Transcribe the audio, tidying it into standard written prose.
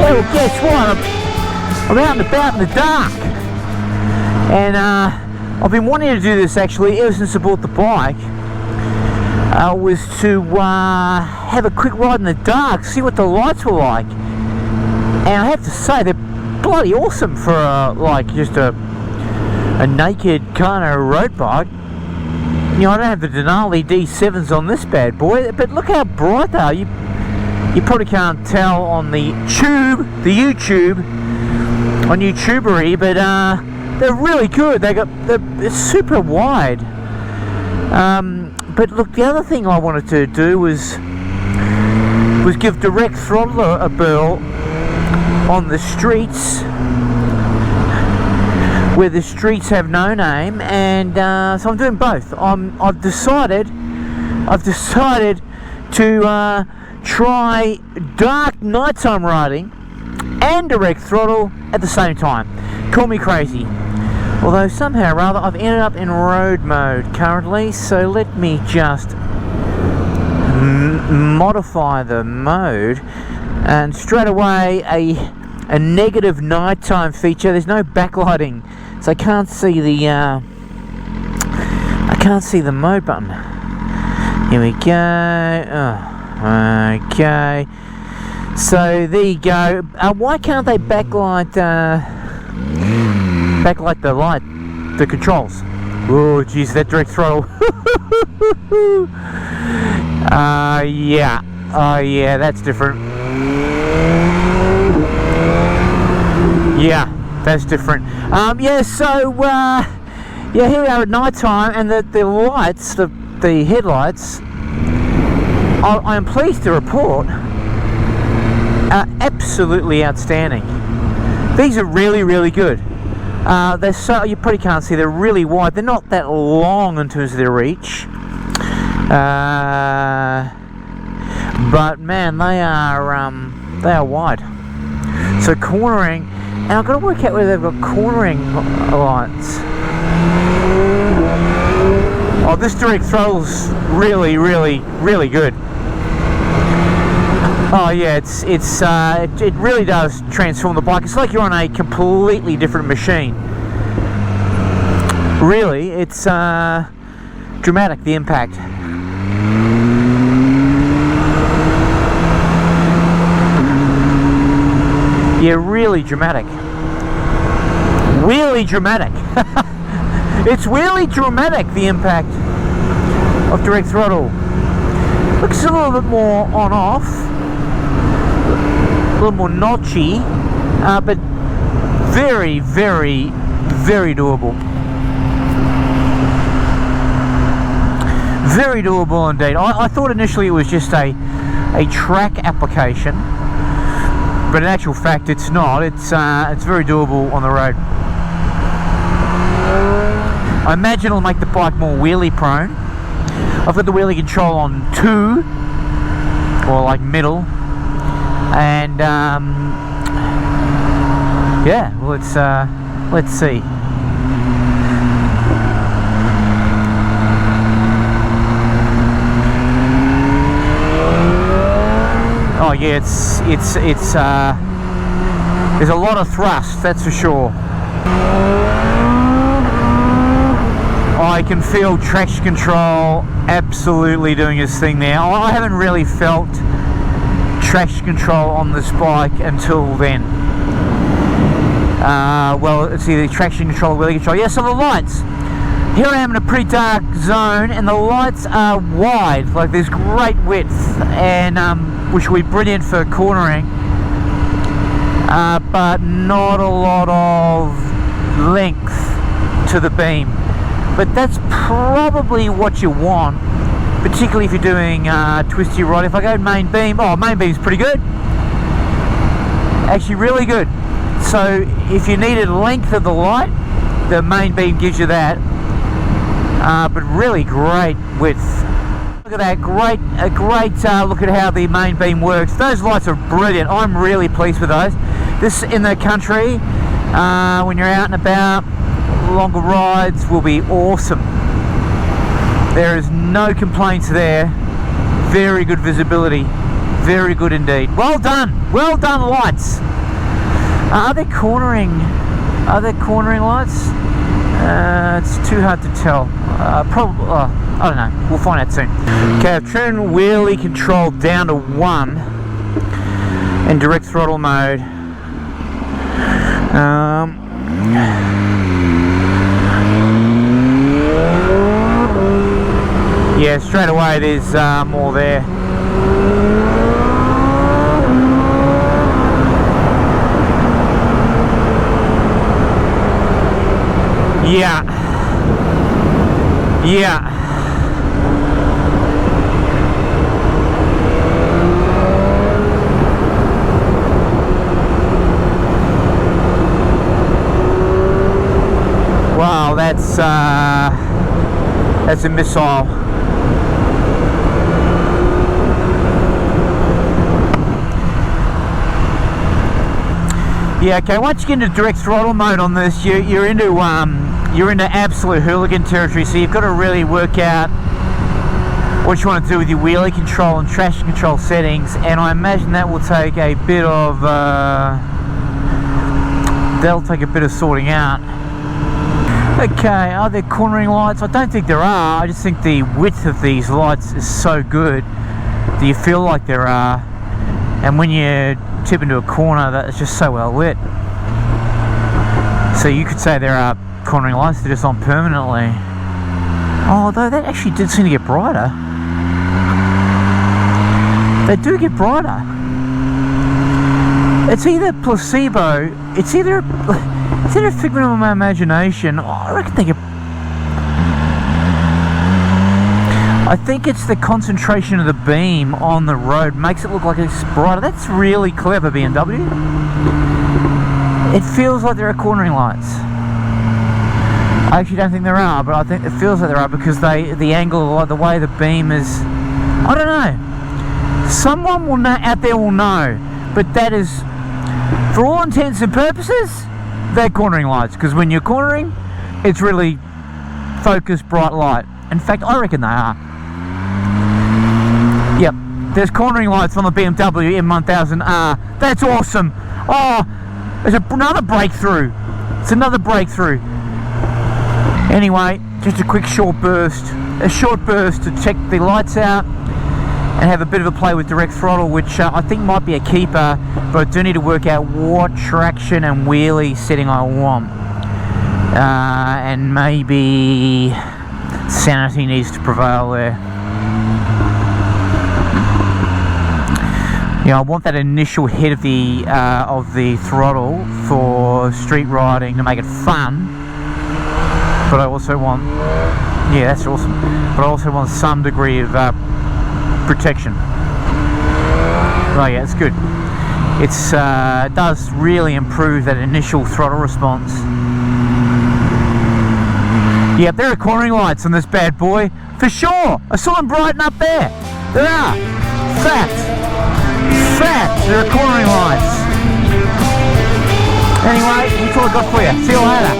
Well, guess what? I'm out and about in the dark, and I've been wanting to do this actually ever since I bought the bike. Was to have a quick ride in the dark, see what the lights were like, and I have to say they're bloody awesome for like just a naked kind of road bike. You know, I don't have the Denali D7s on this bad boy, but look how bright they are. You probably can't tell on the YouTube on YouTubery, but they're really good. They're super wide. But look, the other thing I wanted to do was give direct throttle a whirl on the streets where the streets have no name, and so I'm doing both. I've decided to try dark nighttime riding and direct throttle at the same time. Call me crazy. Although somehow or other I've ended up in road mode currently, so let me just modify the mode, and straight away a negative nighttime feature. There's no backlighting, so I can't see the mode button. Here we go. Okay. So there you go. Why can't they backlight the controls? Oh geez, that direct throttle. Yeah. Oh yeah, that's different. Yeah, that's different. Yeah, so yeah, here we are at night time, and the lights, the headlights, I am pleased to report, are absolutely outstanding. These are really, really good. They're so, you probably can't see, they're really wide. They're not that long in terms of their reach, but man, they are wide. So cornering, and I've got to work out whether they've got cornering lights. Oh, this direct throttle's really, really, really good. Oh yeah, it really does transform the bike. It's like you're on a completely different machine. Really, it's dramatic, the impact. Yeah, really dramatic. Really dramatic. It's really dramatic, the impact of direct throttle. Looks a little bit more on-off, a little more notchy, but very, very, very doable. Very doable indeed. I thought initially it was just a track application, but in actual fact it's not. It's very doable on the road. I imagine it'll make the bike more wheelie prone. I've got the wheelie control on 2, or like middle, and yeah, well, let's see. Oh yeah, there's a lot of thrust, that's for sure. I can feel traction control absolutely doing its thing now. I haven't really felt traction control on this bike until then. Well, let's see, the traction control, wheelie control. Yeah, so the lights. Here I am in a pretty dark zone, and the lights are wide, like there's great width, and which will be brilliant for cornering, but not a lot of length to the beam. But that's probably what you want, particularly if you're doing twisty ride. If I go main beam, main beam's pretty good. Actually really good. So if you needed length of the light, the main beam gives you that. But really great width. Look at that, a great look at how the main beam works. Those lights are brilliant. I'm really pleased with those. This in the country, when you're out and about, longer rides will be awesome. There is no complaints there. Very good visibility. Very good indeed. Well done lights. Are there cornering lights? It's too hard to tell. Probably, I don't know. We'll find out soon. Okay, I've turned wheelie control down to 1 in direct throttle mode. Yeah, straight away there's more there. Yeah. Yeah. Wow, that's a missile. Yeah, okay, once you get into direct throttle mode on this, you're into absolute hooligan territory, so you've got to really work out what you want to do with your wheelie control and traction control settings, and I imagine that will take a bit of sorting out. Okay, are there cornering lights? I don't think there are. I just think the width of these lights is so good that you feel like there are, and when you tip into a corner, that's just so well lit. So you could say there are cornering lights, they're just on permanently. Although that actually did seem to get brighter. They do get brighter. It's either placebo, it's either a figment of my imagination. I reckon they get... I think it's the concentration of the beam on the road makes it look like it's brighter. That's really clever, BMW. It feels like there are cornering lights. I actually don't think there are, but I think it feels like there are because the angle, the way the beam is... I don't know. Someone will know, out there will know, but that is, for all intents and purposes, they're cornering lights, because when you're cornering, it's really focused, bright light. In fact, I reckon they are. Yep, there's cornering lights on the BMW M1000R. That's awesome. Oh, there's another breakthrough. It's another breakthrough. Anyway, just a short burst to check the lights out and have a bit of a play with direct throttle, which I think might be a keeper, but I do need to work out what traction and wheelie setting I want. And maybe sanity needs to prevail there. I want that initial hit of the throttle for street riding to make it fun, but I also want, yeah, that's awesome, but I also want some degree of protection. Oh yeah, it's good. It does really improve that initial throttle response. Yeah, there are cornering lights on this bad boy, for sure. I saw them brighten up there. There are. Fact. There are cornering lights. Anyway, that's all I got for you. See you later.